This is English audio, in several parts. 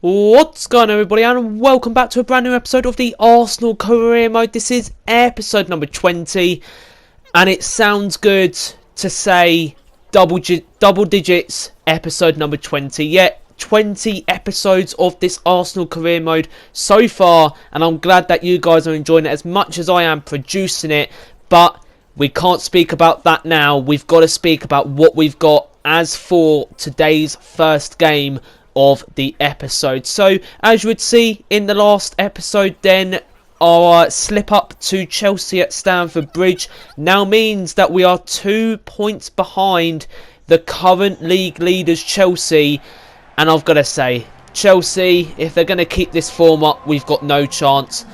What's going on, everybody, and welcome back to a brand new episode of the Arsenal Career Mode. This is episode number 20, and it sounds good to say double digits, episode number 20. Yet 20 episodes of this Arsenal Career Mode so far, and I'm glad that you guys are enjoying it as much as I am producing it. But we can't speak about that now. We've got to speak about what we've got as for today's first game of the episode. So as you would see in the last episode, then our slip up to Chelsea at Stamford Bridge now means that we are 2 points behind the current league leaders Chelsea. And I've got to say, Chelsea, if they're going to keep this form up, we've got no chance.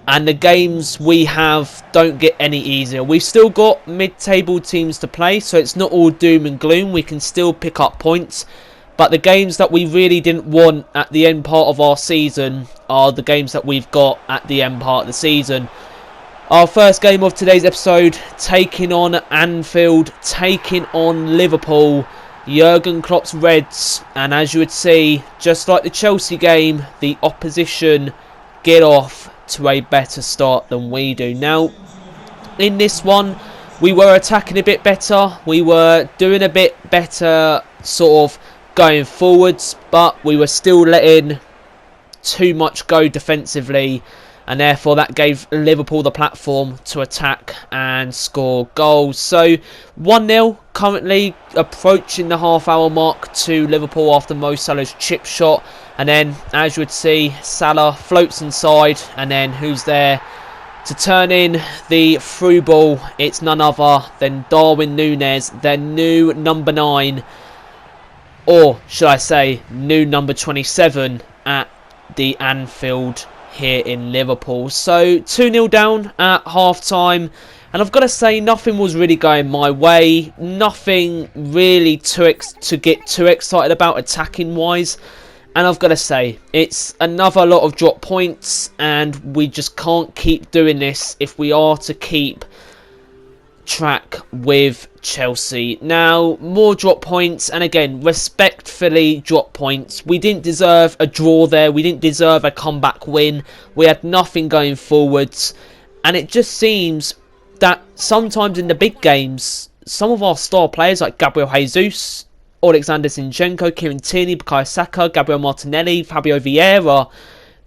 And the games we have don't get any easier. We've still got mid-table teams to play, so it's not all doom and gloom. We can still pick up points. But the games that we really didn't want at the end part of our season are the games that we've got at the end part of the season. Our first game of today's episode, taking on Anfield, taking on Liverpool, Jurgen Klopp's Reds. And as you would see, just like the Chelsea game, the opposition get off to a better start than we do. Now, in this one, we were attacking a bit better. We were doing a bit better sort of going forwards, but we were still letting too much go defensively, and therefore that gave Liverpool the platform to attack and score goals. So 1-0 currently approaching the half-hour mark to Liverpool after Mo Salah's chip shot, and then as you would see, Salah floats inside, and then who's there to turn in the through ball? It's none other than Darwin Núñez, their new number 9, or should I say new number 27 at the Anfield here in Liverpool. So 2-0 down at half-time, and I've got to say nothing was really going my way. Nothing really to get too excited about attacking wise. And I've got to say, it's another lot of drop points, and we just can't keep doing this if we are to keep track with Chelsea. Now, more drop points, and again, respectfully drop points. We didn't deserve a draw there. We didn't deserve a comeback win. We had nothing going forwards, and it just seems that sometimes in the big games, some of our star players like Gabriel Jesus, Alexander Zinchenko, Kieran Tierney, Bukayo Saka, Gabriel Martinelli, Fabio Vieira,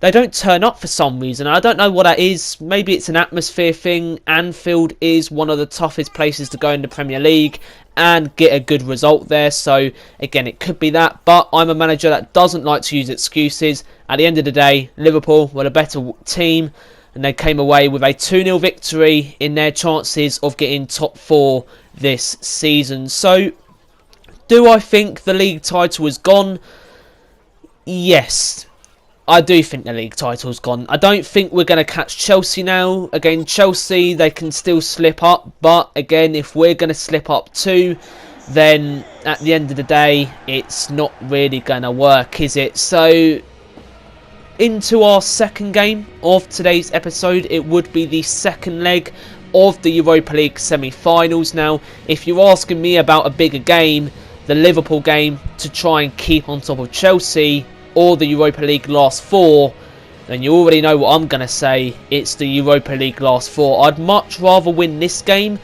they don't turn up for some reason. I don't know what that is. Maybe it's an atmosphere thing. Anfield is one of the toughest places to go in the Premier League and get a good result there. So, again, it could be that. But I'm a manager that doesn't like to use excuses. At the end of the day, Liverpool were a better team, and they came away with a 2-0 victory in their chances of getting top 4 this season. So, do I think the league title is gone? Yes, I do think the league title's gone. I don't think we're going to catch Chelsea now. Again, Chelsea, they can still slip up. But again, if we're going to slip up too, then at the end of the day, it's not really going to work, is it? So, into our second game of today's episode, it would be the second leg of the Europa League semi-finals. Now, if you're asking me about a bigger game, the Liverpool game to try and keep on top of Chelsea, or the Europa League last 4, then you already know what I'm going to say. It's the Europa League last 4. I'd much rather win this game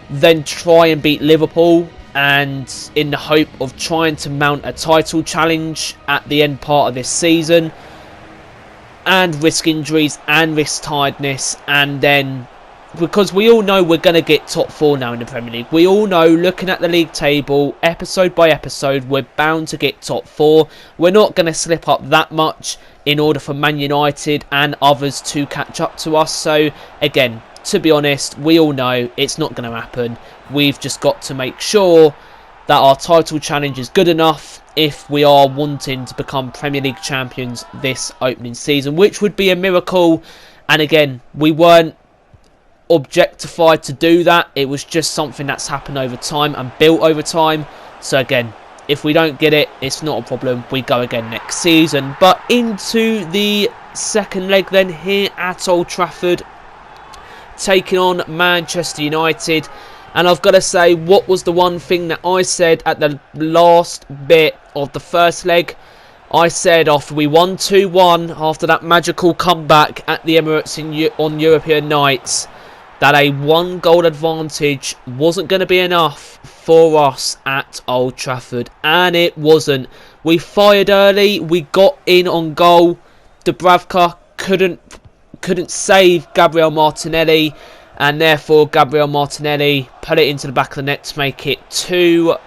than try and beat Liverpool, and in the hope of trying to mount a title challenge at the end part of this season, and risk injuries and risk tiredness, and then because we all know we're going to get top 4 now in the Premier League. We all know, looking at the league table, episode by episode, we're bound to get top 4. We're not going to slip up that much in order for Man United and others to catch up to us. So, again, to be honest, we all know it's not going to happen. We've just got to make sure that our title challenge is good enough if we are wanting to become Premier League champions this opening season, which would be a miracle. And again, we weren't objectified to do that. It was just something that's happened over time and built over time. So again, if we don't get it, it's not a problem. We go again next season. But into the second leg then here at Old Trafford, taking on Manchester United. And I've got to say, what was the one thing that I said at the last bit of the first leg? I said after we won 2-1, after that magical comeback at the Emirates on European nights, that a 1-goal advantage wasn't going to be enough for us at Old Trafford. And it wasn't. We fired early, we got in on goal. Dubravka couldn't save Gabriel Martinelli, and therefore Gabriel Martinelli put it into the back of the net to make it 3-1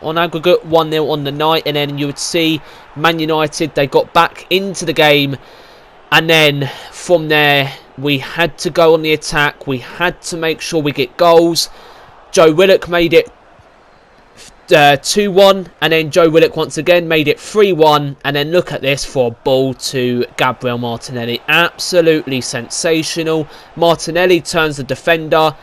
on aggregate, 1-0 on the night. And then you would see Man United, they got back into the game, and then from there we had to go on the attack. We had to make sure we get goals. Joe Willock made it 2-1, and then Joe Willock once again made it 3-1, and then look at this for a ball to Gabriel Martinelli. Absolutely sensational. Martinelli turns the defender,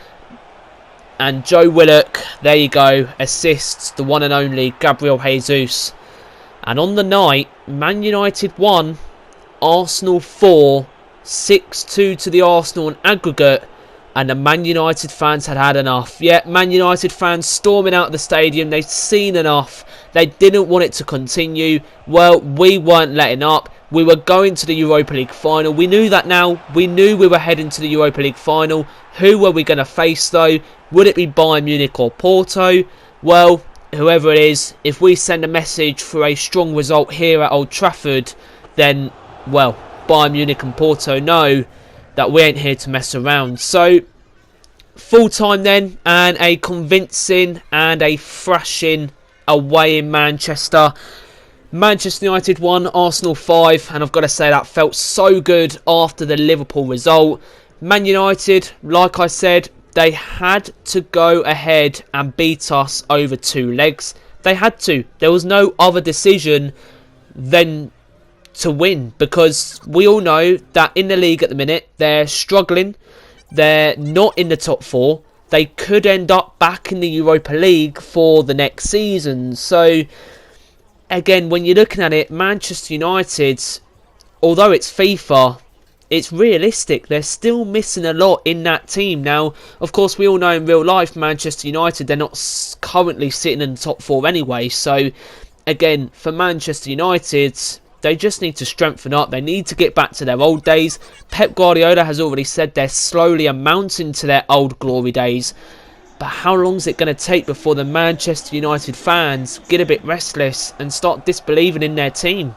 and Joe Willock, there you go, assists the one and only Gabriel Jesus. And on the night, Man United 1, Arsenal 4, 6-2 to the Arsenal on aggregate. And the Man United fans had had enough. Yeah, Man United fans storming out of the stadium. They'd seen enough. They didn't want it to continue. Well, we weren't letting up. We were going to the Europa League final. We knew that now. We knew we were heading to the Europa League final. Who were we going to face though? Would it be Bayern Munich or Porto? Well, whoever it is, if we send a message for a strong result here at Old Trafford, then, well, Bayern Munich and Porto know that we ain't here to mess around. So, full time then, and a convincing and a thrashing away in Manchester. Manchester United 1, Arsenal 5, and I've got to say that felt so good after the Liverpool result. Man United, like I said, they had to go ahead and beat us over 2 legs. They had to. There was no other decision than to win, because we all know that in the league at the minute they're struggling. They're not in the top 4. They could end up back in the Europa League for the next season. So again, when you're looking at it, Manchester United, although it's FIFA, it's realistic. They're still missing a lot in that team. Now, of course, we all know in real life Manchester United, they're not currently sitting in the top 4 anyway. So again, for Manchester United, they just need to strengthen up. They need to get back to their old days. Pep Guardiola has already said they're slowly amounting to their old glory days. But how long is it going to take before the Manchester United fans get a bit restless and start disbelieving in their team?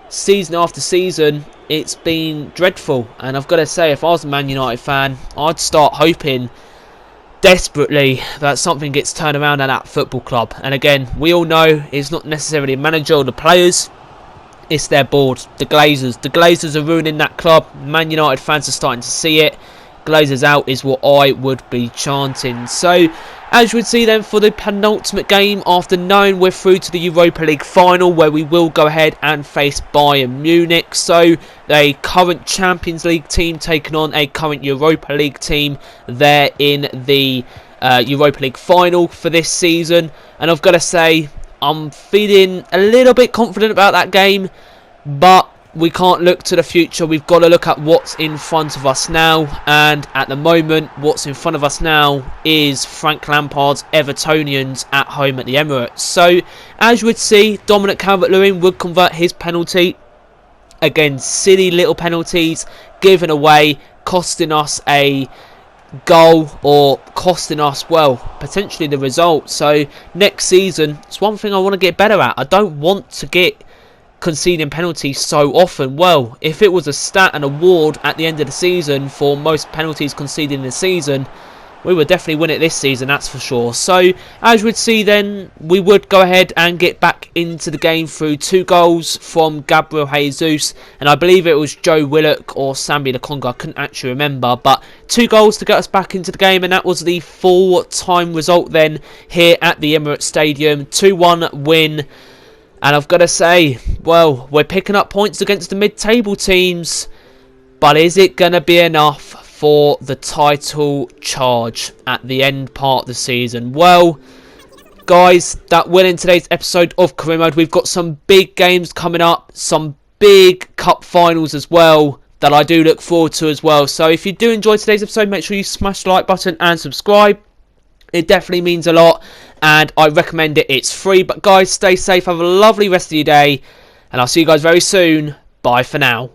Season after season, it's been dreadful. And I've got to say, if I was a Man United fan, I'd start hoping desperately that something gets turned around at that football club. And again, we all know it's not necessarily the manager or the players. It's their board, the Glazers. The Glazers are ruining that club. Man United fans are starting to see it. Glazers out is what I would be chanting. So, as you would see then, for the penultimate game, after knowing we're through to the Europa League final, where we will go ahead and face Bayern Munich. So, a current Champions League team taking on a current Europa League team there in the Europa League final for this season. And I've got to say, I'm feeling a little bit confident about that game, but we can't look to the future. We've got to look at what's in front of us now, and at the moment, what's in front of us now is Frank Lampard's Evertonians at home at the Emirates. So, as you would see, Dominic Calvert-Lewin would convert his penalty. Again, silly little penalties given away, costing us a goal, or costing us, well, potentially the result. So next season, it's one thing I want to get better at. I don't want to get conceding penalties so often. Well, if it was a stat and award at the end of the season for most penalties conceded in the season, we would definitely win it this season, that's for sure. So, as you would see then, we would go ahead and get back into the game through 2 goals from Gabriel Jesus, and I believe it was Joe Willock or Sambi Lokonga, I couldn't actually remember, but 2 goals to get us back into the game, and that was the full-time result then here at the Emirates Stadium. 2-1 win, and I've got to say, well, we're picking up points against the mid-table teams, but is it going to be enough for the title charge at the end part of the season? Well, guys, that will end today's episode of Career Mode. We've got some big games coming up, some big cup finals as well that I do look forward to as well. So if you do enjoy today's episode, make sure you smash the like button and subscribe. It definitely means a lot. and I recommend it. It's free. But guys, stay safe, have a lovely rest of your day, and I'll see you guys very soon. Bye for now.